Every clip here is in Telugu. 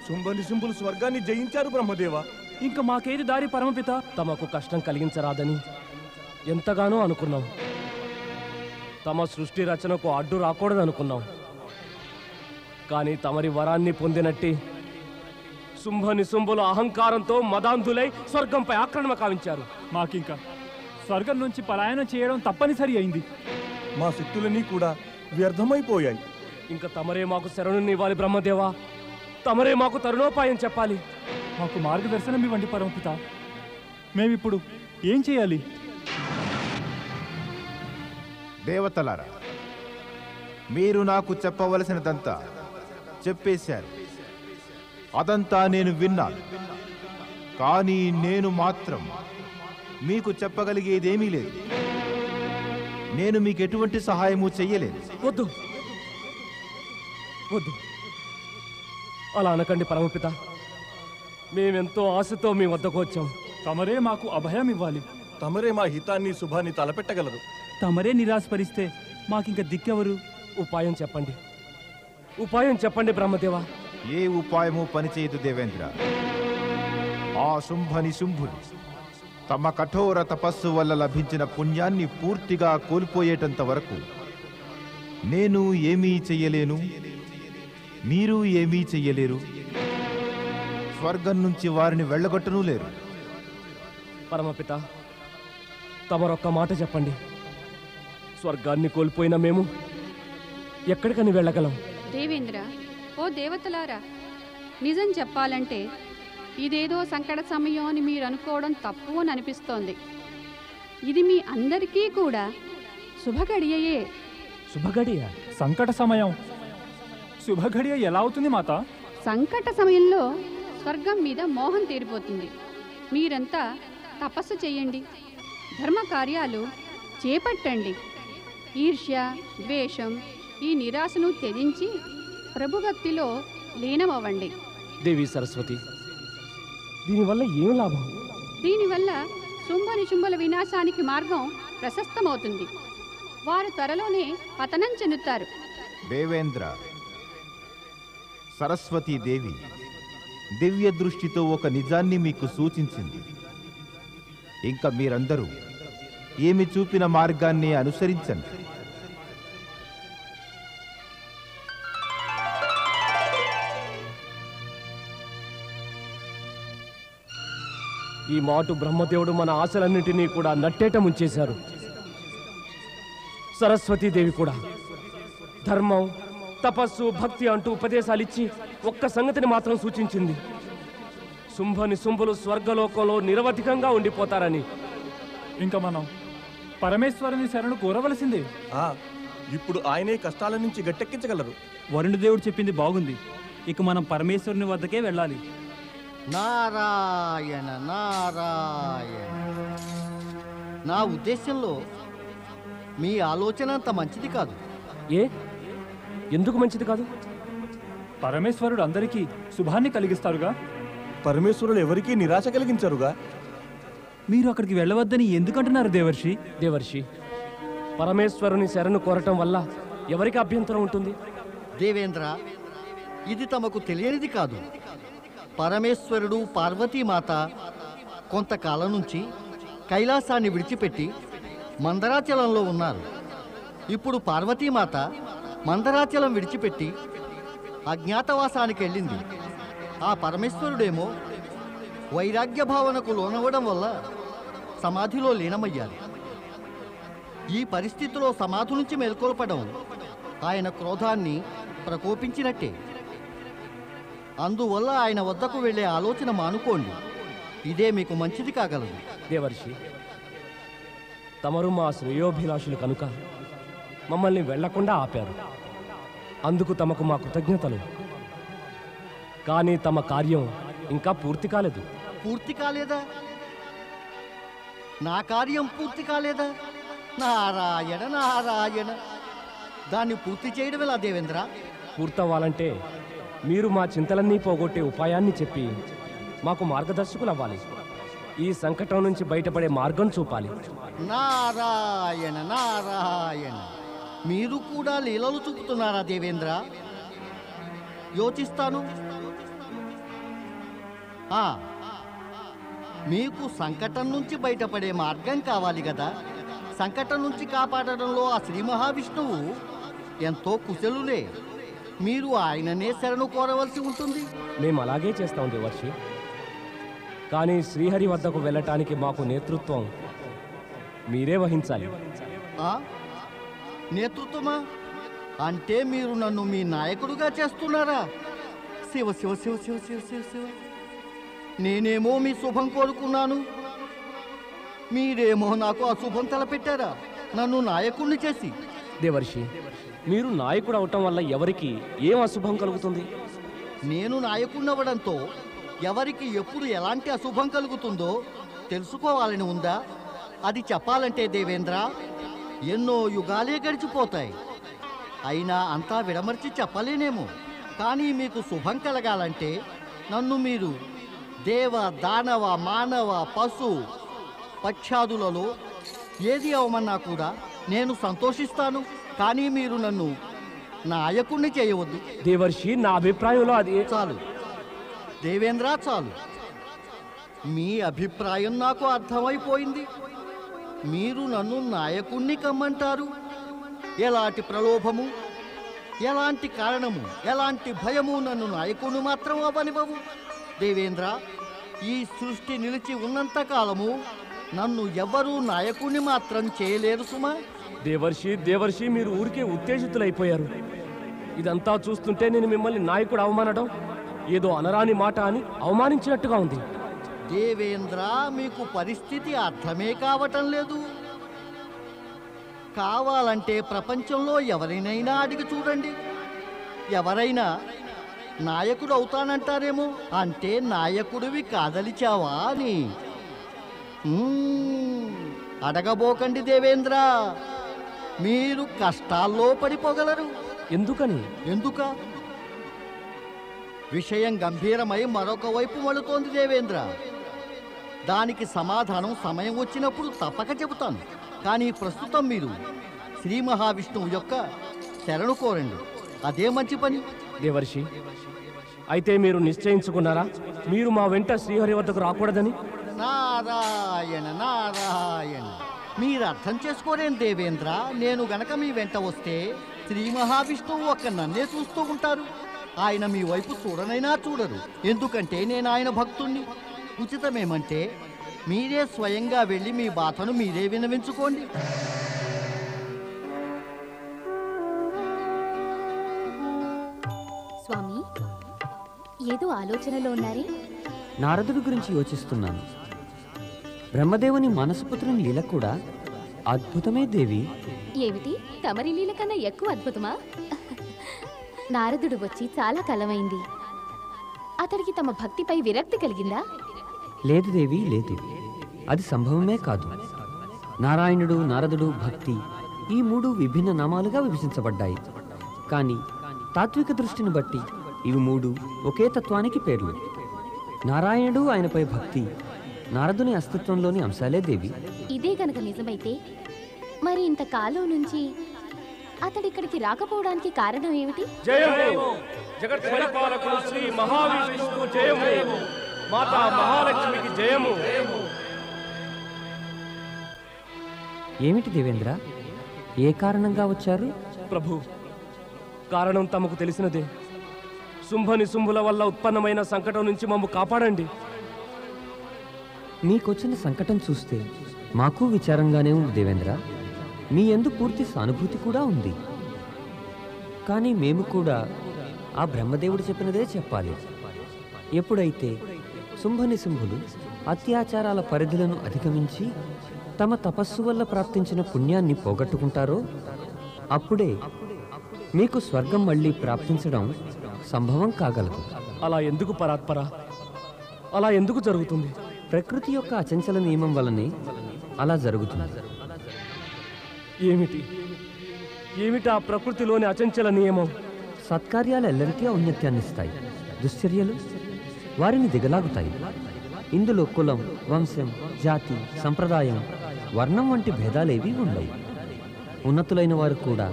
శుంభనిశుంభులు స్వర్గాన్ని జయించారు బ్రహ్మదేవ. ఇంకా మాకేది దారి పరమపిత? తమకు కష్టం కలిగించరాదని ఎంతగానో అనుకున్నాం. తమ సృష్టి రచనకు అడ్డు రాకూడదనుకున్నాం. కానీ తమరి వరాన్ని పొందినట్టి శుంభనిశుంభుల అహంకారంతో మదాంధులై స్వర్గంపై ఆక్రమణ కావించారు. మాకింకా స్వర్గం నుంచి పలాయనం చేయడం తప్పనిసరి అయింది. మా శక్తులన్నీ కూడా వ్యర్థమైపోయాయి. ఇంకా తమరే మాకు శరణునివ్వాలి బ్రహ్మదేవా. తమరే మాకు తరుణోపాయం చెప్పాలి. మాకు మార్గదర్శనం ఇవ్వండి పరమపిత. మేమిప్పుడు ఏం చేయాలి? దేవతలారా, మీరు నాకు చెప్పవలసినదంతా చెప్పేశారు. అదంతా నేను విన్నాను. కానీ నేను మాత్రం మీకు చెప్పగలిగేదేమీ లేదు. నేను మీకు ఎటువంటి సహాయము చెయ్యలేదు. వద్దు వద్దు, అలా అనకండి పరమపిత. మేమెంతో ఆశతో మీ వద్దకు వచ్చాం. తమరే మాకు అభయం ఇవ్వాలి. తమరే మా హితాన్ని శుభాన్ని తలపెట్టగలరు. తమరే నిరాశపరిస్తే మాకింక దిక్కెవరు? ఉపాయం చెప్పండి, ఉపాయం చెప్పండి బ్రహ్మదేవా. ఏ ఉపాయము పనిచేయదు దేవేంద్ర. ఆ శుంభనిశుంభులు తమ కఠోర తపస్సు వల్ల లభించిన పుణ్యాన్ని పూర్తిగా కోల్పోయేటంత వరకు నేను ఏమీ చెయ్యలేను, మీరు ఏమీ చెయ్యలేరు. స్వర్గం నుంచి వారిని వెళ్ళగొట్టనూ లేరు. పరమపిత, తమరొక్క మాట చెప్పండి. స్వర్గాన్ని కోల్పోయిన మేము ఎక్కడికని వెళ్ళగలం? దేవేంద్ర, ఓ దేవతలారా, నిజం చెప్పాలంటే ఇదేదో సంకట సమయం అని మీరు అనుకోవడం తప్పు అని అనిపిస్తోంది. ఇది మీ అందరికీ కూడా శుభగడియయే. శుభగడియ? సంకట సమయం శుభగడియ ఎలా అవుతుంది మాత? సంకట సమయంలో స్వర్గం మీద మోహం తీరిపోతుంది. మీరంతా తపస్సు చేయండి, ధర్మ కార్యాలు చేపట్టండి. ఈర్ష్య, ద్వేషం, ఈ నిరాశను త్యజించి ప్రభుభక్తిలో లీనమవ్వండి. దేవి సరస్వతి, దీనివల్ల ఏం లాభం? దీనివల్ల శుంభనిశుంభుల వినాశానికి మార్గం ప్రశస్తమవుతుంది. వారు త్వరలోనే పతనం చెందుతారు. దేవేంద్ర, సరస్వతీదేవి దివ్య దృష్టితో ఒక నిజాన్ని మీకు సూచించింది. ఇంకా మీరందరూ ఏమి చూపిన మార్గాన్ని అనుసరించండి. ఈ మాటు బ్రహ్మదేవుడు మన ఆశలన్నింటినీ కూడా నట్టేట ముంచేశారు. సరస్వతీదేవి కూడా ధర్మం, తపస్సు, భక్తి అంటూ ఉపదేశాలిచ్చి ఒక్క సంగతిని మాత్రం సూచించింది: శుంభనిశుంభులు స్వర్గలోకంలో నిరవధికంగా ఉండిపోతారని. ఇంకా మనం పరమేశ్వరుని శరణు కోరవలసిందే. ఇప్పుడు ఆయనే కష్టాల నుంచి గట్టెక్కించగలరు. వరుణదేవుడు చెప్పింది బాగుంది. ఇక మనం పరమేశ్వరుని వద్దకే వెళ్ళాలి. నారాయణ నారాయణ. నా ఉద్దేశంలో మీ ఆలోచన అంత మంచిది కాదు. ఎందుకు మంచిది కాదు? పరమేశ్వరుడు అందరికీ శుభాన్ని కలిగిస్తారుగా. పరమేశ్వరుడు ఎవరికీ నిరాశ కలిగించరుగా. మీరు అక్కడికి వెళ్ళవద్దని ఎందుకంటున్నారు దేవర్షి? దేవర్షి, పరమేశ్వరుని శరణు కోరటం వల్ల ఎవరికి అభ్యంతరం ఉంటుంది? దేవేంద్ర, ఇది తమకు తెలియనిది కాదు. పరమేశ్వరుడు, పార్వతీమాత కొంతకాలం నుంచి కైలాసాన్ని విడిచిపెట్టి మందరాచలంలో ఉన్నారు. ఇప్పుడు పార్వతీమాత మందరాచలం విడిచిపెట్టి అజ్ఞాతవాసానికి వెళ్ళింది. ఆ పరమేశ్వరుడేమో వైరాగ్య భావనకు లోనవ్వడం వల్ల సమాధిలో లీనమయ్యారు. ఈ పరిస్థితిలో సమాధి నుంచి మేల్కొల్పడం ఆయన క్రోధాన్ని ప్రకోపించినట్టే. అందువల్ల ఆయన వద్దకు వెళ్ళే ఆలోచన మానుకోండి. ఇదే మీకు మంచిది కాగలదు. దేవర్షి, తమరు మా శ్రేయోభిలాషులు కనుక మమ్మల్ని వెళ్లకుండా ఆపారు. అందుకు తమకు మా కృతజ్ఞతలు. కానీ తమ కార్యం ఇంకా పూర్తి కాలేదు. పూర్తి కాలేదా? నా కార్యం పూర్తి కాలేదా? నారాయణ నారాయణ. దాన్ని పూర్తి చేయడం ఎలా దేవేంద్ర? పూర్తవ్వాలంటే మీరు మా చింతలన్నీ పోగొట్టే ఉపాయాన్ని చెప్పి మాకు మార్గదర్శకులు అవ్వాలి. ఈ సంకటం నుంచి బయటపడే మార్గం చూపాలి. నారాయణ నారాయణ. మీరు కూడా లీలలు చూపుతున్నారా దేవేంద్ర? యోచిస్తాను. ఆ, మీకు సంకటం నుంచి బయటపడే మార్గం కావాలి కదా. సంకటం నుంచి కాపాడడంలో ఆ శ్రీ మహావిష్ణువు ఎంతో కుశలులే. మీరు ఆయననే శరణు కోరవలసి ఉంటుంది. మేము అలాగే చేస్తాం దేవర్షి. కానీ శ్రీహరి వద్దకు వెళ్ళటానికి మాకు నేతృత్వం మీరే వహించాలి. ఆ? నేతృత్వమా? అంటే మీరు నన్ను మీ నాయకుడుగా చేస్తున్నారా? శివ శివ శివ శివ శివ శివ శివ. నేనేమో మీ శుభం కోరుకున్నాను, మీరేమో నాకు అశుభం తలపెట్టారా నన్ను నాయకుడిని చేసి. దేవర్షి, మీరు నాయకుడు అవటం వల్ల ఎవరికి ఏం అశుభం కలుగుతుంది? నేను నాయకుడినవ్వడంతో ఎవరికి ఎప్పుడు ఎలాంటి అశుభం కలుగుతుందో తెలుసుకోవాలని ఉందా? అది చెప్పాలంటే దేవేంద్ర, ఎన్నో యుగాలే గడిచిపోతాయి. అయినా అంతా విడమర్చి చెప్పలేనేమో. కానీ మీకు శుభం కలగాలంటే నన్ను మీరు దేవ, దానవ, మానవ, పశు, పక్షాదులలో ఏది అవమన్నా కూడా నేను సంతోషిస్తాను. కానీ మీరు నన్ను నాయకుణ్ణి చేయవద్దు. దేవర్షి, నా అభిప్రాయంలో అది చాలు దేవేంద్ర, చాలు. మీ అభిప్రాయం నాకు అర్థమైపోయింది. మీరు నన్ను నాయకుణ్ణి కమ్మంటారు. ఎలాంటి ప్రలోభము, ఎలాంటి కారణము, ఎలాంటి భయము నన్ను నాయకుడు మాత్రం అవ్వనివ్వవు. దేవేంద్ర, ఈ సృష్టి నిలిచి ఉన్నంత కాలము నన్ను ఎవ్వరూ నాయకుణ్ణి మాత్రం చేయలేరు సుమా. దేవర్షి, మీరు ఊరికే ఉత్తేజితులైపోయారు. ఇదంతా చూస్తుంటే నేను మిమ్మల్ని నాయకుడు అవమానడం ఏదో అనరాని మాట అని అవమానించినట్టుగా ఉంది. దేవేంద్ర, మీకు పరిస్థితి అర్థమే కావటం లేదు. కావాలంటే ప్రపంచంలో ఎవరినైనా అడిగి చూడండి. ఎవరైనా నాయకుడు అవుతానంటారేమో. అంటే నాయకుడివి కాదలిచావా అని. అడగబోకండి దేవేంద్ర, మీరు కష్టాల్లో పడిపోగలరు. ఎందుకని? ఎందుక? విషయం గంభీరమై మరొక వైపు మళ్ళుతోంది దేవేంద్ర. దానికి సమాధానం సమయం వచ్చినప్పుడు తప్పక చెబుతాను. కానీ ప్రస్తుతం మీరు శ్రీ మహావిష్ణువు యొక్క శరణు కోరండి. అదే మంచి పని. దేవర్షి, అయితే మీరు నిశ్చయించుకున్నారా మీరు మా వెంట శ్రీహరి వద్దకు రాకూడదని? నారాయణ నారాయణ, మీరు అర్థం చేసుకోరేం దేవేంద్ర. నేను గనక మీ వెంట వస్తే శ్రీ మహావిష్ణువు ఒక్క నన్నే చూస్తూ ఉంటారు. ఆయన మీ వైపు చూడనైనా చూడరు. ఎందుకంటే నేను ఆయన భక్తుణ్ణి. ఉచితమేమంటే మీరే స్వయంగా వెళ్ళి మీ బాధను మీరే విన్నవించుకోండి. స్వామి, ఏదో ఆలోచనలో ఉన్నారే? నారదుడి గురించి యోచిస్తున్నాను. బ్రహ్మదేవుని మనసుపుత్రుని లీల కూడా అద్భుతమే దేవి. ఏమిటి, తమరి లీల కన్నా ఎక్కువ అద్భుతమా? నారదుడు వచ్చి చాలా కాలమైంది. అతడికి తమ భక్తిపై విరక్తి కలిగిందా? లేదు దేవి, లేదు. అది సంభవమే కాదు. నారాయణుడు, నారదుడు, భక్తి ఈ మూడు విభిన్న నామాలుగా విభజించబడ్డాయి. కానీ తాత్విక దృష్టిని బట్టి ఇవి మూడు ఒకే తత్వానికి పేర్లు. నారాయణుడు, ఆయనపై భక్తి నారదుని అస్తిత్వంలోని అంశాలే దేవి. ఇదే గనక నిజమైతే మరి ఇంతకాలం నుంచి అతడిక్కడికి రాకపోవడానికి కారణం ఏమిటి? జయము జగత్ పరిపాలకుడు శ్రీ మహావిష్ణువుకు జయము, మాతా మహాలక్ష్మికి జయము. ఏమిటి దేవేంద్ర, ఏ కారణంగా వచ్చారు? ప్రభు, కారణం తమకు తెలిసినదే. శుంభుల వల్ల ఉత్పన్నమైన సంకటం నుంచి మమ్ము కాపాడండి. మీకొచ్చిన సంకటం చూస్తే మాకు విచారంగానే ఉంది దేవేంద్ర. మీ యందు పూర్తి సానుభూతి కూడా ఉంది. కానీ మేము కూడా ఆ బ్రహ్మదేవుడు చెప్పినదే చెప్పాలి. ఎప్పుడైతే శుంభులు అత్యాచారాల పరిధులను అధిగమించి తమ తపస్సు వల్ల ప్రాప్తించిన పుణ్యాన్ని పోగొట్టుకుంటారో అప్పుడే మీకు స్వర్గం మళ్ళీ ప్రాప్తించడం సంభవం కాగలదు. అలా ఎందుకు పరాత్పర? అలా ఎందుకు జరుగుతుంది? ప్రకృతి యొక్క అచంచల నియమం వల్లనే అలా జరుగుతుంది. ఏమిటి ఆ ప్రకృతిలోని అచంచల నియమం? సత్కార్యాలు ఎల్లరికీ ఔన్నత్యాన్నిస్తాయి. దుశ్చర్యలు వారిని దిగలాగుతాయి. ఇందులో కులం, వంశం, జాతి, సంప్రదాయం, వర్ణం వంటి భేదాలేవీ ఉండవు. ఉన్నతులైన వారు కూడా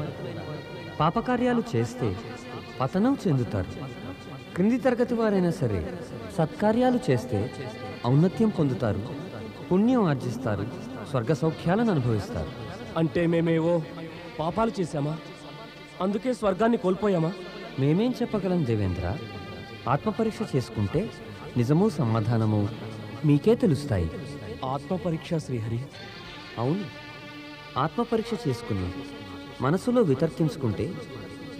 పాపకార్యాలు చేస్తే పతనం చెందుతారు. క్రింది తరగతి వారైనా సరే సత్కార్యాలు చేస్తే ఔన్నత్యం పొందుతారు, పుణ్యం ఆర్జిస్తారు, స్వర్గ సౌఖ్యాలను అనుభవిస్తారు. అంటే మేమేవో పాపాలు చేశామా? అందుకే స్వర్గాన్ని కోల్పోయామా? మేమేం చెప్పగలం దేవేంద్ర? ఆత్మపరీక్ష చేసుకుంటే నిజము సమాధానము మీకే తెలుస్తాయి. ఆత్మపరీక్ష శ్రీహరి. అవును, ఆత్మపరీక్ష చేసుకుని మనసులో వితర్కించుకుంటే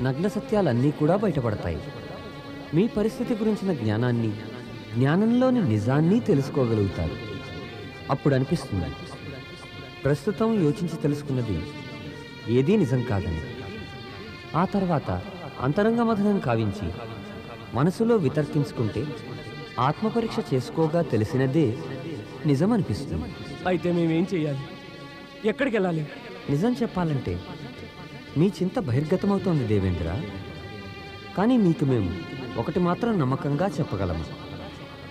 నగ్న సత్యాలన్నీ కూడా బయటపడతాయి. మీ పరిస్థితి గురించిన జ్ఞానాన్ని, జ్ఞానంలోని నిజాన్ని తెలుసుకోగలుగుతారు. అప్పుడు అనిపిస్తుంది ప్రస్తుతం యోచించి తెలుసుకున్నది ఏదీ నిజం కాదని. ఆ తర్వాత అంతరంగ మథనం కావించి మనసులో వితర్కించుకుంటే ఆత్మపరీక్ష చేసుకోగా తెలిసినదే నిజం అనిపిస్తుంది. అయితే మేమేం చేయాలి? ఎక్కడికి వెళ్ళాలి? నిజం చెప్పాలంటే మీ చింత బహిర్గతమవుతోంది దేవేంద్ర. కానీ మీకు మేము ఒకటి మాత్రం నమ్మకంగా చెప్పగలము.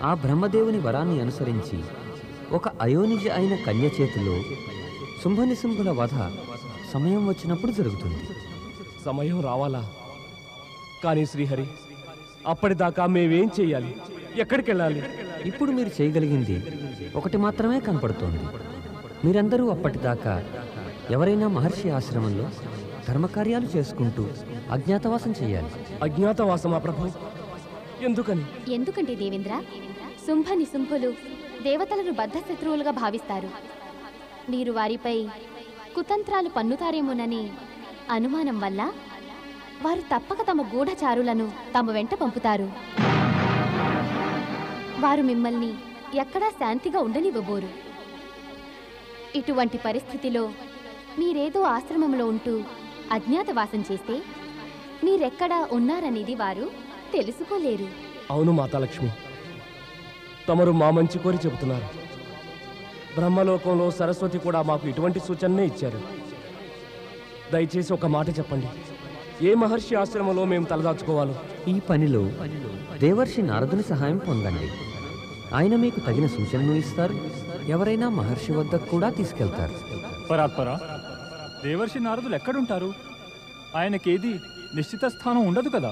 ఆ బ్రహ్మదేవుని వరాన్ని అనుసరించి ఒక అయోనిజ అయిన కన్య చేతిలో శుంభనిశుంభుల వధ సమయం వచ్చినప్పుడు జరుగుతుంది. సమయం రావాలా? కానీ శ్రీహరి, అప్పటిదాకా మేమేం చేయాలి? ఎక్కడికి వెళ్ళాలి? ఇప్పుడు మీరు చేయగలిగింది ఒకటి మాత్రమే కనపడుతోంది. మీరందరూ అప్పటిదాకా ఎవరైనా మహర్షి ఆశ్రమంలో ధర్మకార్యాలు చేసుకుంటూ అజ్ఞాతవాసం చేయాలి. అజ్ఞాతవాసమా ప్రభు? ఎందుకని? ఎందుకంటే దేవేంద్ర, శుంభ నిశుంభులు దేవతలను బద్ధశత్రువులుగా భావిస్తారు. మీరు వారిపై కుతంత్రాలు పన్నుతారేమోనని అనుమానం వల్ల వారు తప్పక తమ గూఢచారులను తమ వెంట పంపుతారు. వారు మిమ్మల్ని ఎక్కడా శాంతిగా ఉండనివ్వబోరు. ఇటువంటి పరిస్థితిలో మీరేదో ఆశ్రమంలో ఉంటూ అజ్ఞాతవాసం చేస్తే మీరెక్కడా ఉన్నారనేది వారు తెలుసుకోలేరు. అవును మాతాలక్ష్మి, తమరు మా మంచి కోరి చెబుతున్నారు. బ్రహ్మలోకంలో సరస్వతి కూడా మాకు ఇటువంటి సూచననే ఇచ్చారు. దయచేసి ఒక మాట చెప్పండి, ఏ మహర్షి ఆశ్రమంలో మేము తలదాచుకోవాలో? ఈ పనిలో దేవర్షి నారదుని సహాయం పొందండి. ఆయన మీకు తగిన సూచనలు ఇస్తారు. ఎవరైనా మహర్షి వద్దకు కూడా తీసుకెళ్తారు. పరాత్పరా, దేవర్షి నారదులు ఎక్కడుంటారు? ఆయనకేది నిశ్చిత స్థానం ఉండదు కదా.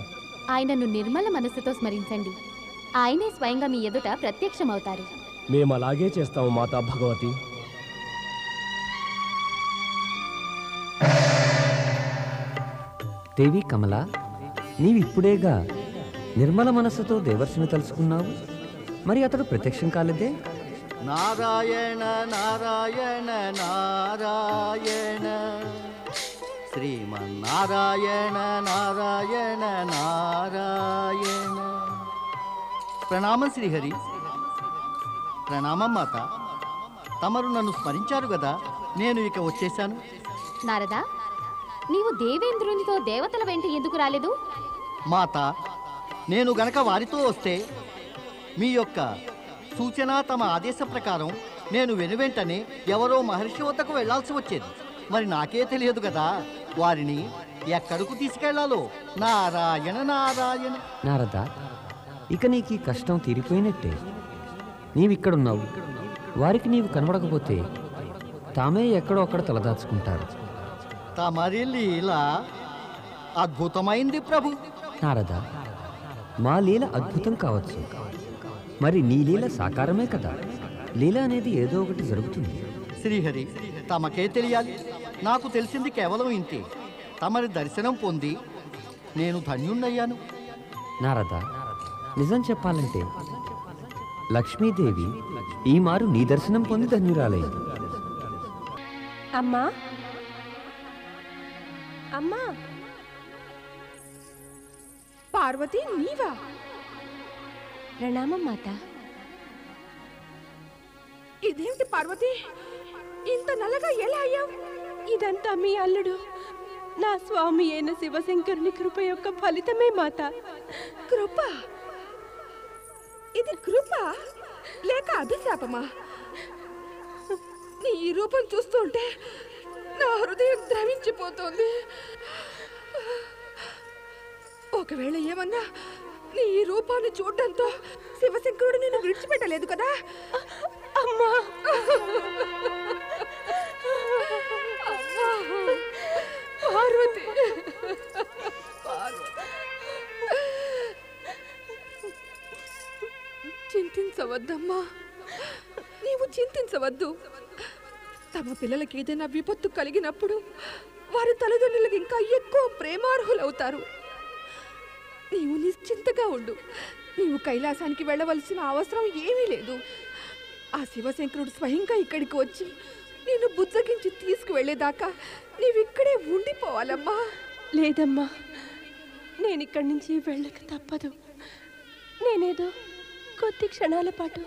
ఆయనను నిర్మల మనస్సుతో స్మరించండి. ఆయనే స్వయంగా మీ ఎదుట ప్రత్యక్షమవుతారు. మేము అలాగే చేస్తాము మాతా భగవతి. దేవి కమల, నీవిప్పుడేగా నిర్మల మనస్సుతో దేవర్షిని తలుచుకున్నావు. మరి అతడు ప్రత్యక్షం కాలేదే? నారాయణ నారాయణ నారాయణ, శ్రీమన్నారాయణ నారాయణ నారాయణ. ప్రణామం శ్రీహరి. ప్రణామం మాత. తమరు నన్ను స్మరించారు కదా, నేను ఇక వచ్చేశాను. నారదా, నీవు దేవేంద్రునితో దేవతల వెంట ఎందుకు రాలేదు? మాత, నేను గనక వారితో వస్తే మీ యొక్క సూచన, తమ ఆదేశ ప్రకారం నేను వెనువెంటనే ఎవరో మహర్షి వద్దకు వెళ్లాల్సి వచ్చేది. మరి నాకే తెలియదు కదా వారిని ఎక్కడకు తీసుకెళ్లాలో. నారాయణ నారాయణ. నారదా, ఇక నీకు ఈ కష్టం తీరిపోయినట్టే. నీవిక్కడున్నావు, వారికి నీవు కనబడకపోతే తామే ఎక్కడో అక్కడ తలదాచుకుంటారు. తమరి లీల అద్భుతమైంది ప్రభు. నారదా, మా లీల అద్భుతం కావచ్చు, మరి నీ లీల సాకారమే కదా. లీల అనేది ఏదో ఒకటి జరుగుతుంది. శ్రీహరి, తమకే తెలియాలి. నాకు తెలిసింది కేవలం ఇంతే. తమరి దర్శనం పొంది నేను ధన్యుణ్ణయ్యాను. నారదా, నిజం చెప్పాలంటే లక్ష్మీదేవి ఈ మారు నీ దర్శనం పొంది ధన్యురాలైంది. అమ్మా అమ్మా, పార్వతి నీవా? ప్రణామం మాత. ఇదేమిటి పార్వతి, ఇంత నల్లగా ఎలా అయ్యావు? ఇదంతా మీ అల్లుడు నా స్వామి అయిన శివశంకరుని కృప యొక్క ఫలితమే మాత. కృప? ఇది కృప లేక అభిశాపమా? నీ ఈ రూపం చూస్తుంటే నా హృదయం ద్రవించిపోతోంది. ఒకవేళ ఏమన్నా నీ ఈ రూపాన్ని చూడడంతో శివశంకరుడు నిన్ను విడిచిపెట్టలేదు కదా? అమ్మా, పార్వతి, చింతించవద్దమ్మా, నీవు చింతించవద్దు. తమ పిల్లలకి ఏదైనా విపత్తు కలిగినప్పుడు వారి తల్లిదండ్రులకు ఇంకా ఎక్కువ ప్రేమార్హులవుతారు. నీవు నిశ్చింతగా ఉండు. నీవు కైలాసానికి వెళ్ళవలసిన అవసరం ఏమీ లేదు. ఆ శివశంకరుడు స్వయంగా ఇక్కడికి వచ్చి నిన్ను బుజ్జగించి తీసుకువెళ్ళేదాకా నీవిక్కడే ఉండిపోవాలమ్మా. లేదమ్మా, నేనిక్కడి నుంచి వెళ్ళక తప్పదు. నేనేదో కొద్ది క్షణాల పాటు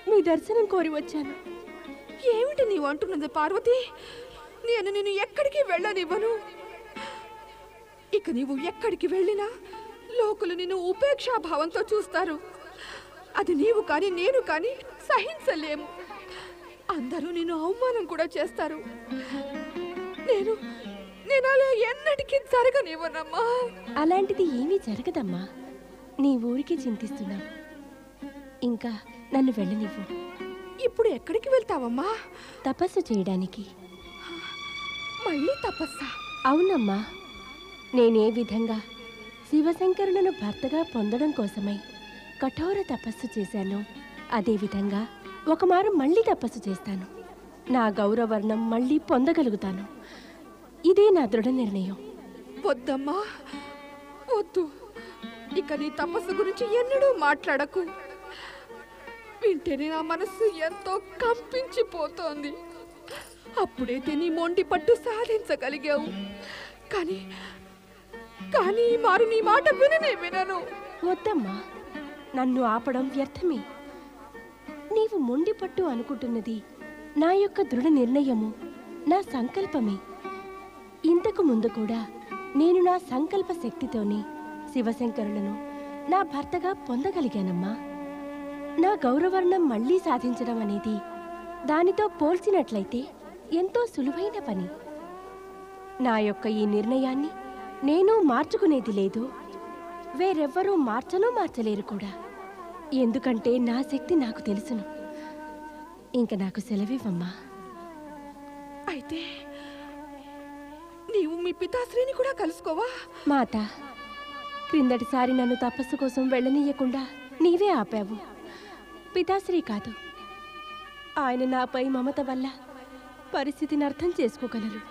మీ దర్శనం కోరి వచ్చాను. ఏమిటి నీవు అంటున్నది పార్వతి? నేను నిన్ను ఎక్కడికి వెళ్ళనివ్వను. ఇక నీవు ఎక్కడికి వెళ్ళినా లోకులు నిన్ను ఉపేక్షాభావంతో చూస్తారు. అది నీవు కానీ నేను కానీ సహించలేము. అందరూ నిన్ను అవమానం కూడా చేస్తారు. నేను అలా ఎన్నటికీ జరగనివ్వనమ్మా. అలాంటిది ఏమీ జరగదమ్మా. నీ ఊరికి చింతిస్తున్నావు. ఇంకా నన్ను వెళ్ళనివ్వు. ఇప్పుడు ఎక్కడికి వెళ్తావమ్మా? తపస్సు చేయడానికి. మళ్ళీ తపస్సా? అవునమ్మా. నేనే విధంగా శివశంకరులను భర్తగా పొందడం కోసమై కఠోర తపస్సు చేశాను, అదేవిధంగా ఒకమారు మళ్ళీ తపస్సు చేస్తాను. నా గౌరవర్ణం మళ్ళీ పొందగలుగుతాను. ఇదే నా దృఢ నిర్ణయం. వద్దమ్మా, వద్దు. ఇక నీ తపస్సు గురించి ఎన్నడూ మాట్లాడకు. వింటేనే నా మనసు ఎంతో కంపించిపోతోంది. అప్పుడైతే నీ మొండి పట్టు సాధించగలిగావు. కానీ మారు నీ మాట వినను. వద్దమ్మా, నన్ను ఆపడం వ్యర్థమే. నీవు మొండి పట్టు అనుకుంటున్నది నా యొక్క దృఢ నిర్ణయము, నా సంకల్పమే. ఇంతకు ముందు కూడా నేను నా సంకల్ప శక్తితోనే శివశంకరులను నా భర్తగా పొందగలిగానమ్మా. నా గౌరవర్ణం మళ్ళీ సాధించడం అనేది దానితో పోల్చినట్లయితే ఎంతో సులువైన పని. నా యొక్క ఈ నిర్ణయాన్ని నేను మార్చుకునేది లేదు. వేరెవ్వరూ మార్చలేరు కూడా. ఎందుకంటే నా శక్తి నాకు తెలుసును. ఇంక నాకు సెలవివ్వమ్మా. అయితే నీవు మీ పితాశ్రీని కూడా కలుసుకోవా? మాత, క్రిందటిసారి నన్ను తపస్సు కోసం వెళ్ళనీయకుండా నీవే ఆపావు. పితాశ్రీ కాదు, ఆయన నాపై మమత వల్ల పరిస్థితిని అర్థం చేసుకోగలరు,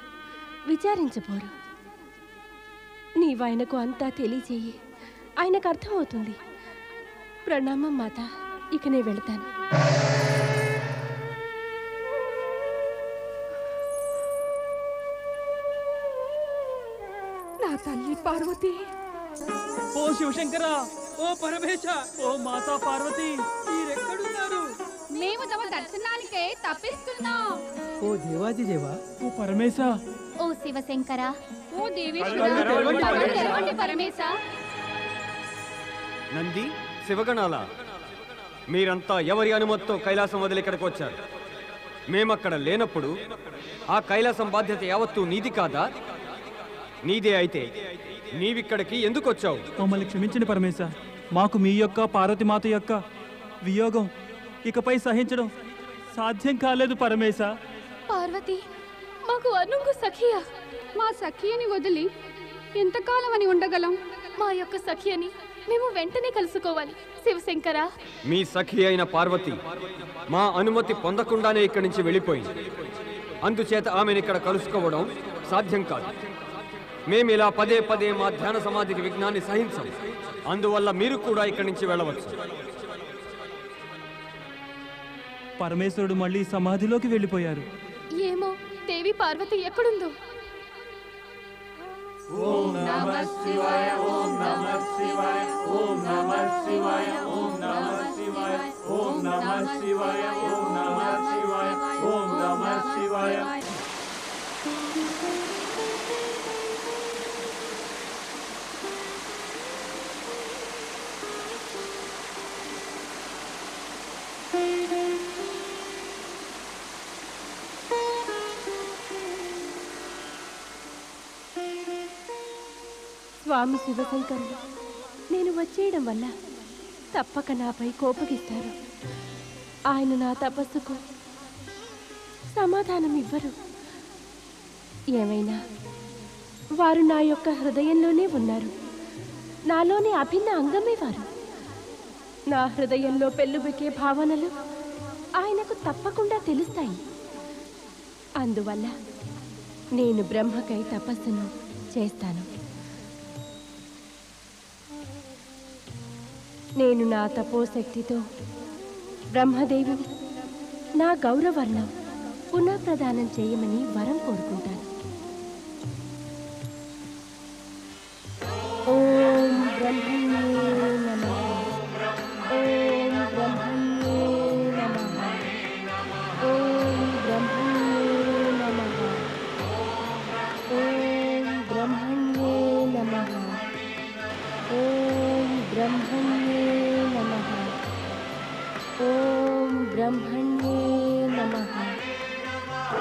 విచారించబోరు. నీవాయనకు అంతా తెలియజేయి, ఆయనకు అర్థమవుతుంది. ప్రణామం మాత, ఇక నేను వెళతాను. నా తల్లి పార్వతి. ఓ శివశంకర, ఓ పరమేశ, ఓ మాతా పార్వతి, మీరెక్కడున్నారు? మేము తమ దర్శనానికే తప్పిస్తున్నాం. ఓ దేవాది దేవా, ఓ పరమేశ, ఓ శివశంకర, ఓ దేవేశ్వర, పరమేశ. నంది, శివగణాల, మీరంతా ఎవరి అనుమతితో కైలాసం వదిలి ఇక్కడికి వచ్చారు? మేమక్కడ లేనప్పుడు ఆ కైలాసం బాధ్యత యావత్తూ నీది కాదా? నీదే అయితే నీవిక్కడికి ఎందుకు వచ్చావు? మమ్మల్ని క్షమించండి పరమేశ. మాకు మీ యొక్క పార్వతీమాత యొక్క వియోగం ఇకపై సహించడం సాధ్యం కాలేదు పరమేశ. పార్వతి మాకు అనుంగు సఖియా. మా సఖియని వదిలి ఎంతకాలం అని ఉండగలం? మా యొక్క సఖియని మేము వెంటనే కలుసుకోవాలి. శివశంకర, మీ సఖి అయిన పార్వతి మా అనుమతి పొందకుండానే ఇక్కడి నుంచి వెళ్ళిపోయింది. అందుచేత ఆమెను ఇక్కడ కలుసుకోవడం సాధ్యం కాదు. మేము ఇలా పదే పదే మా ధ్యాన సమాధికి విఘ్నాన్ని సహించం. అందువల్ల మీరు కూడా ఇక్కడి నుంచి వెళ్ళవచ్చు. పరమేశ్వరుడు మళ్ళీ సమాధిలోకి వెళ్ళిపోయారు. ఏమో దేవి పార్వతి ఎక్కడుందో. ఓం నమః శివాయ, ఓం నమః శివాయ, ఓం నమః శివాయ, ఓం నమః శివాయ, ఓం నమః శివాయ, ఓం నమః శివాయ, ఓం నమః శివాయ. స్వామి శివశంకరులు నేను వచ్చేయడం వల్ల తప్పక నాపై కోపగిస్తారు. ఆయన నా తపస్సుకు సమాధానం ఇవ్వరు. ఏమైనా వారు నా యొక్క హృదయంలోనే ఉన్నారు. నాలోని అభిన్న అంగమే వారు. నా హృదయంలో పెళ్ళుబెక్కే భావనలు ఆయనకు తప్పకుండా తెలుస్తాయి. అందువల్ల నేను బ్రహ్మకై తపస్సును చేస్తాను. నేను నా తపోశక్తితో బ్రహ్మదేవుని నా గౌరవర్ణం పునఃప్రదానం చేయమని వరం కోరుకుంటాను. ఓం బ్రహ్మణ్యే నమః. ఓం బ్రహ్మణ్యే నమః. ఓం బ్రహ్మణ్యే నమః. ఓం బ్రహ్మణ్యే నమః. ఓం బ్రహ్మణ్యే నమః. ఓం బ్రహ్మణ్యే నమః.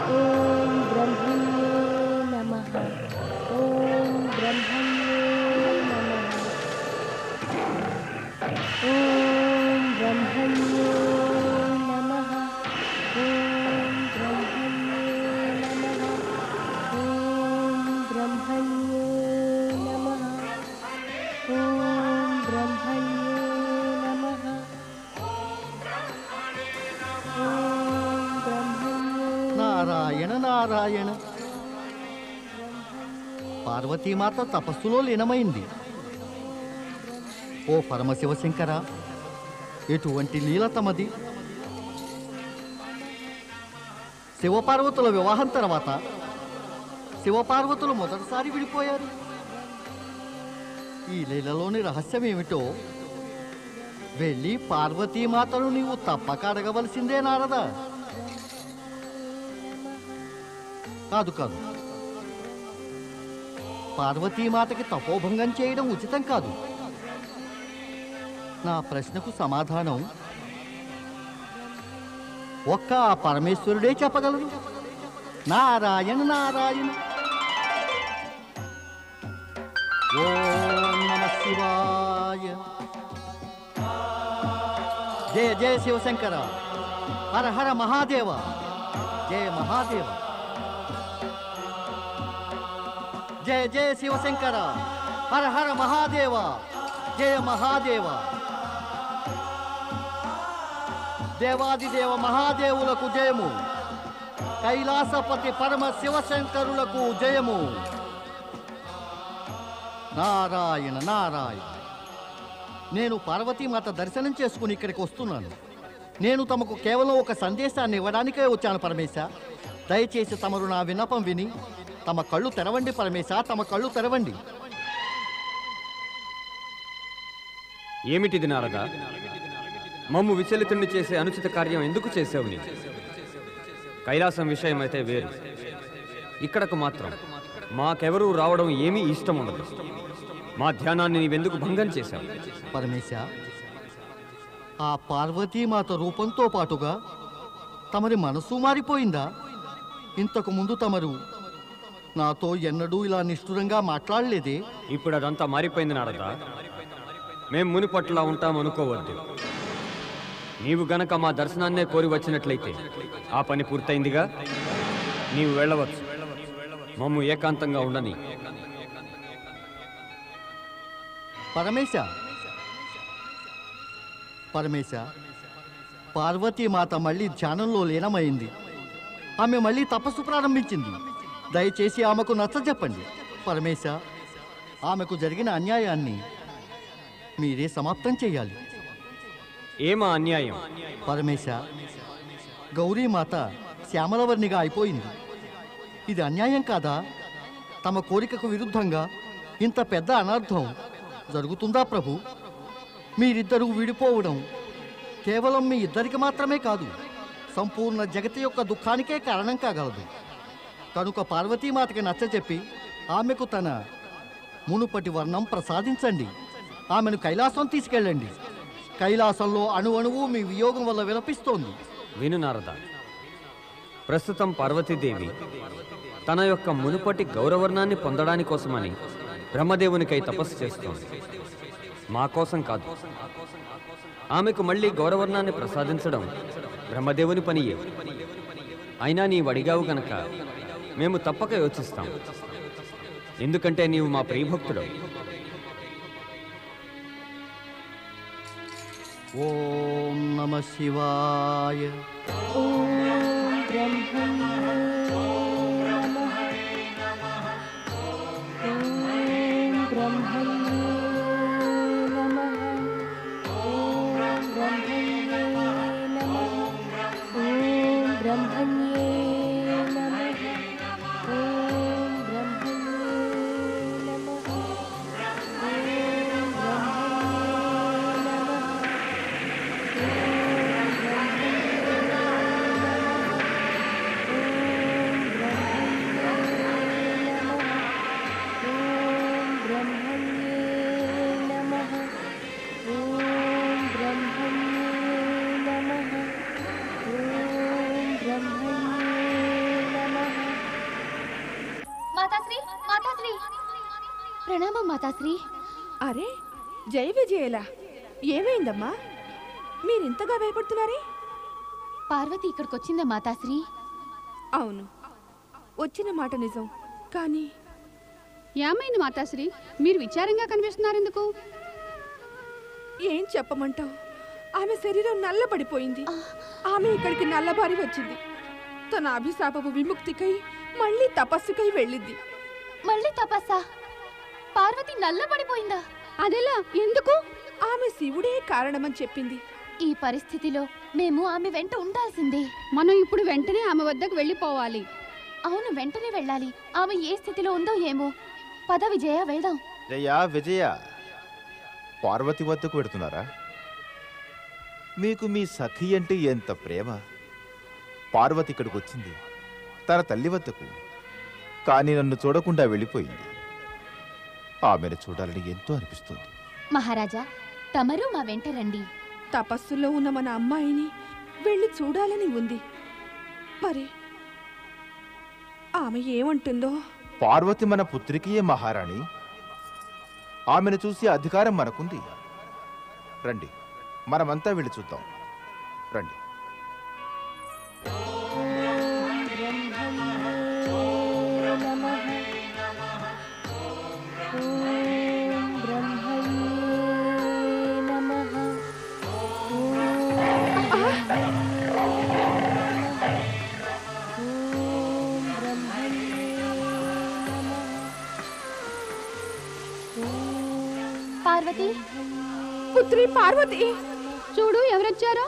ఓం బ్రహ్మణ్యే నమః. ఓం బ్రహ్మణ్యే నమః. ఓం బ్రహ్మణ్యే నమః. ఓం బ్రహ్మణ్యే నమః. ఓం బ్రహ్మణ్యే నమః. ఓం బ్రహ్మణ్యే నమః. ఓం బ్రహ్మణ్యే. నారాయణ నారాయణ. పార్వతీమాత తపస్సులో లీనమైంది. ఓ పరమశివశంకర, ఎటువంటి లీల తమది! శివపార్వతుల వివాహం తర్వాత శివపార్వతులు మొదటిసారి విడిపోయారు. ఈ లీలలోని రహస్యం ఏమిటో వెళ్ళి పార్వతీమాతను నీవు తప్పక అడగవలసిందే నారదా. కాదు కాదు, పార్వతీమాతకి తపోభంగం చేయడం ఉచితం కాదు. నా ప్రశ్నకు సమాధానం ఒక్క ఆ పరమేశ్వరుడే చెప్పగలరు. నారాయణ నారాయణ. ఓం నమః శివాయ. జయ జయ శివశంకర. హర హర మహాదేవ. జయ మహాదేవ. జయ జయ శివశంకర. హర హర మహాదేవ. జయ మహాదేవ. దేవాదిదేవ మహాదేవులకు జయము. కైలాసపతి పరమ శివశంకరులకు జయము. నారాయణ నారాయణ. నేను పార్వతీమాత దర్శనం చేసుకుని ఇక్కడికి వస్తున్నాను. నేను తమకు కేవలం ఒక సందేశాన్ని ఇవ్వడానికే వచ్చాను పరమేశ. దయచేసి తమరు నా విన్నపం విని తమ కళ్ళు తెరవండి పరమేశ, తమ కళ్ళు తెరవండి. ఏమిటిది నారదా? మమ్ము విచలితుణ్ణి చేసే అనుచిత కార్యం ఎందుకు చేసావు నీ? కైలాసం విషయమైతే వేరు. ఇక్కడకు మాత్రం మాకెవరూ రావడం ఏమీ ఇష్టం ఉండదు. మా ధ్యానాన్ని నీవెందుకు భంగం చేశావు? పరమేశ, ఆ పార్వతీమాత రూపంతో పాటుగా తమరి మనసు మారిపోయిందా? ఇంతకు ముందు తమరు నాతో ఎన్నడూ ఇలా నిష్ఠురంగా మాట్లాడలేదే. ఇప్పుడు అదంతా మారిపోయింది నారదా. మేం మునిపట్లా ఉంటామనుకోవద్దు. నీవు గనక మా దర్శనాన్నే కోరి వచ్చినట్లయితే ఆ పని పూర్తయిందిగా. నీవు వెళ్ళవచ్చు. మమ్ము ఏకాంతంగా ఉండని. పరమేశ, పరమేశ, పార్వతీమాత మళ్ళీ ధ్యానంలో లీనమైంది. ఆమె మళ్ళీ తపస్సు ప్రారంభించింది. దయచేసి ఆమెకు నచ్చజెప్పండి పరమేశ. ఆమెకు జరిగిన అన్యాయాన్ని మీరే సమాప్తం చేయాలి. ఏమా అన్యాయం? పరమేశ, గౌరీమాత శ్యామలవర్ణిగా అయిపోయింది. ఇది అన్యాయం కాదా? తమ కోరికకు విరుద్ధంగా ఇంత పెద్ద అనర్థం జరుగుతుందా ప్రభు? మీరిద్దరూ విడిపోవడం కేవలం మీ ఇద్దరికి మాత్రమే కాదు, సంపూర్ణ జగతి యొక్క దుఃఖానికే కారణం కాగలదు. కనుక పార్వతీమాతకి నచ్చజెప్పి ఆమెకు తన మునుపటి వర్ణం ప్రసాదించండి. ఆమెను కైలాసం తీసుకెళ్ళండి. కైలాసంలో అణువణువు మీ వియోగం వల్ల విలపిస్తోంది. విను నారద, ప్రస్తుతం పార్వతీదేవి తన యొక్క మునుపటి గౌరవర్ణాన్ని పొందడాని కోసమని బ్రహ్మదేవునికై తపస్సు చేస్తోంది. మా కోసం కాదు. ఆమెకు మళ్ళీ గౌరవర్ణాన్ని ప్రసాదించడం బ్రహ్మదేవుని పనియే. అయినా నీవు అడిగావు గనక మేము తప్పక యోచిస్తాం. ఎందుకంటే నీవు మా ప్రియభక్తుడవు. ఓం నమః శివాయ. ఓం బ్రహ్మణ్యే నమః. ఓం బ్రహ్మణ్యే నమః. ఓం బ్రహ్మణ్యే నమః. ఓం బ్రహ్మణ్యే నమః. ఓం బ్రహ్మణ్యే నమః. మాతాశ్రీ మాతాశ్రీ ప్రణామం మాతాశ్రీ. అరే జయ విజయలా, ఏమైందమ్మా? మీరింతగా భయపడుతున్నారే? పార్వతి ఇక్కడికి వచ్చిందా మాతాశ్రీ? అవును, వచ్చిన మాట నిజం. కానీ ఏమైంది మాతాశ్రీ? మీరు విచారంగా కనిపిస్తున్నారు ఎందుకు? ఏం చెప్పమంటావు? ఆమె శరీరం నల్లబడిపోయింది. ఆమె ఇక్కడికి నల్లబారి వచ్చింది. తన అభిశాపపు విముక్తికై మళ్ళీ తపస్సుకై వెళ్ళింది. మళ్ళీ తపస్సా? పార్వతి నల్లబడిపోయిందా? అదెలా? ఎందుకు? ఆమె శివుడే కారణమని చెప్పింది. ఈ పరిస్థితిలో మేము ఆమె వెంట ఉండాల్సిందే. మనం ఇప్పుడు వెంటనే ఆమె వద్దకు వెళ్ళిపోవాలి. అవును, వెంటనే వెళ్ళాలి. ఆమె ఏ స్థితిలో ఉందో ఏమో. పద విజయ, వెళ్దాం. జయ విజయ, పార్వతి వద్దకు పెడుతున్నారా? మీకు మీ సఖి అంటే ఎంత ప్రేమ. పార్వతి ఇక్కడికి వచ్చింది తన తల్లి వద్దకు, కానీ నన్ను చూడకుండా వెళ్ళిపోయింది. ఆమెను చూడాలని ఎంతో అనిపిస్తుంది. మహారాజా, తమరు మా వెంట రండి. తపస్సులో ఉన్న మన అమ్మాయిని వెళ్ళి చూడాలని ఉంది. మరి ఆమె ఏమంటుందో? పార్వతి మన పుత్రికియే మహారాణి. ఆమెను చూసి అధికారం మనకుంది. రండి, మనమంతా వెళ్ళి చూద్దాం. రండి. పార్వతి, పుత్రి పార్వతి, చూడు ఎవరొచ్చారో.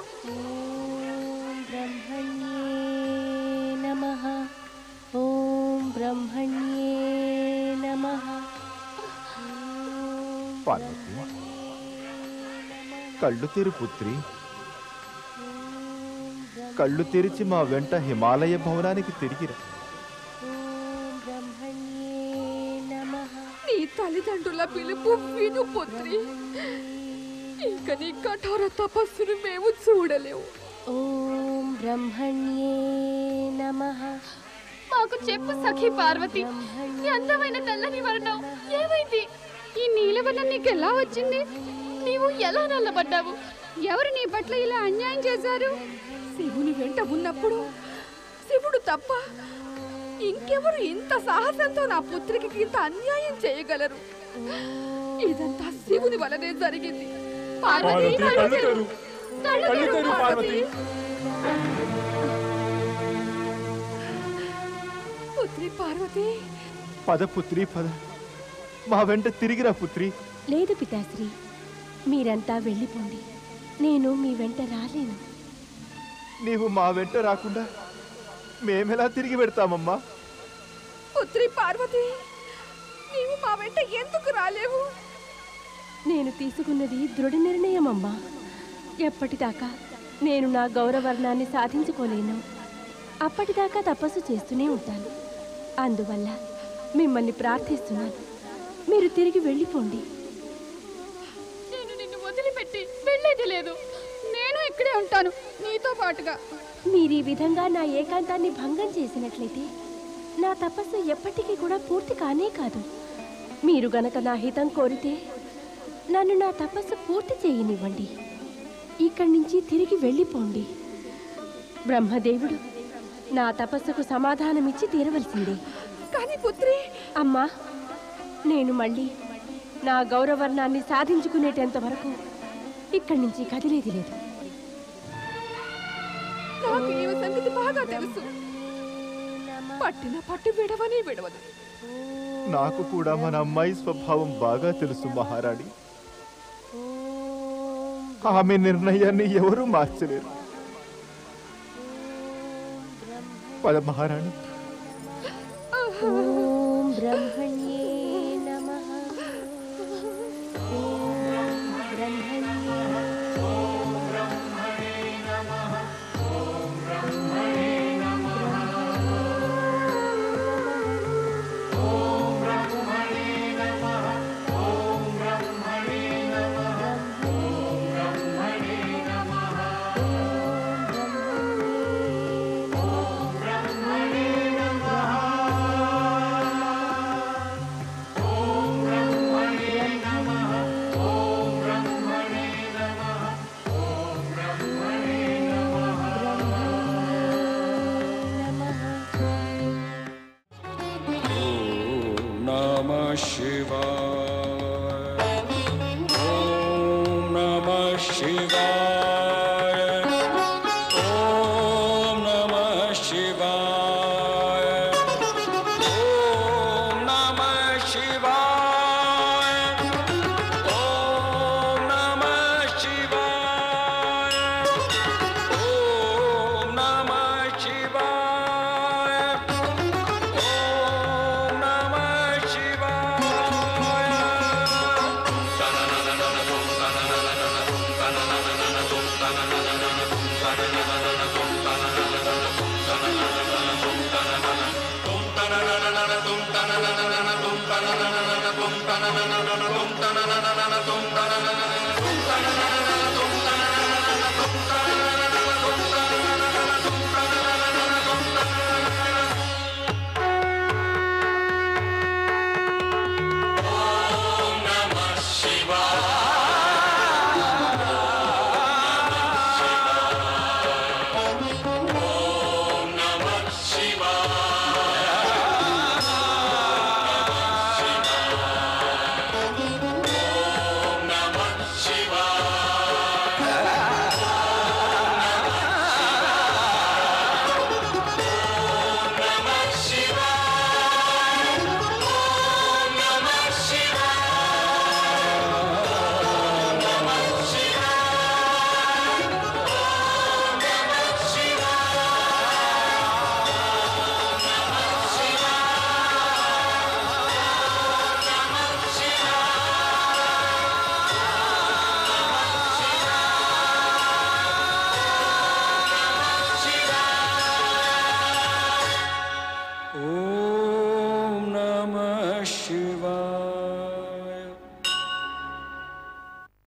బ్రహ్మణ్యే నమః. ఓం బ్రహ్మణ్యే నమః. పార్వతి, కళ్ళు తెరు పుత్రి. కళ్ళు తెరిచి మా వెంట హిమాలయ భవనానికి తిరిగిరా. నీ తల్లిదండ్రుల పిలుపు విను పుత్రి. ఇక నీ కఠోర తపస్సును మేము చూడలేము. ఓం బ్రహ్మణ్యే నమః. మాకు చెప్పు సఖి పార్వతి, ఈ అందమైన తెల్లని వర్ణం ఏమైంది? ఈ నీలవర్ణం నీకెలా వచ్చింది? నీవు ఎలా నల్లబడ్డావు? ఎవరు నీ పట్ల ఇలా అన్యాయం చేశారు? శివుని వెంట ఉన్నప్పుడు శివుడు తప్ప ఇంకెవరు ఇంత సాహసంతో నా పుత్రికి ఇంత అన్యాయం చేయగలరు? ఇదంతా శివుని వలనే జరిగింది. పార్వతి, కళ్ళు తెరు. కళ్ళు తెరు పార్వతి. పుత్రి పార్వతి. పద పుత్రి, పద. మా వెంట తిరిగిరా పుత్రి. లేదు పితాశ్రీ, మీరంతా వెళ్ళిపోండి. నేను మీ వెంట రాలేను. నీవు మా వెంట రాకుండా మేమెలా తిరిగి పెడతామమ్మా? పుత్రి పార్వతి, నీవు మా వెంట ఎందుకు రాలేవు? నేను తీసుకున్నది దృఢ నిర్ణయం అమ్మా. ఎప్పటిదాకా నేను నా గౌరవర్ణాన్ని సాధించుకోలేను, అప్పటిదాకా తపస్సు చేస్తూనే ఉంటాను. అందువల్ల మిమ్మల్ని ప్రార్థిస్తున్నాను, మీరు తిరిగి వెళ్ళిపోండి. నేను నిన్ను వదిలిపెట్టి వెళ్ళేది లేదు. నేను ఇక్కడే ఉంటాను నీతో పాటుగా. మీరు ఈ విధంగా నా ఏకాంతాన్ని భంగం చేసినట్లయితే నా తపస్సు ఎప్పటికీ కూడా పూర్తి కానే కాదు. మీరు గనక నా హితం కోరితే నన్ను నా తపస్సు పూర్తి చేయనివ్వండి. ఇక్కడి నుంచి తిరిగి వెళ్ళిపోండి. బ్రహ్మదేవుడు నా తపస్సుకు సమాధానమిచ్చి తీరవలసిందే. కానీ పుత్రి, అమ్మా, నేను మళ్ళీ నా గౌరవర్ణాన్ని సాధించుకునేటంత వరకు ఇక్కడి నుంచి కదిలేది లేదు. నాకు ఈ సంగతి బాగా తెలుసు. పట్టిన పట్టు విడవని విడవదు. నాకు కూడా మన అమ్మాయి స్వభావం బాగా తెలుసు మహారాణి. ఆమె నిర్ణయాన్ని ఎవరూ మార్చలేరు. పద మహారాణి. ఓం బ్రహ్మణ్యే నమః. ఓం బ్రహ్మణ్యే Namah Shivaya.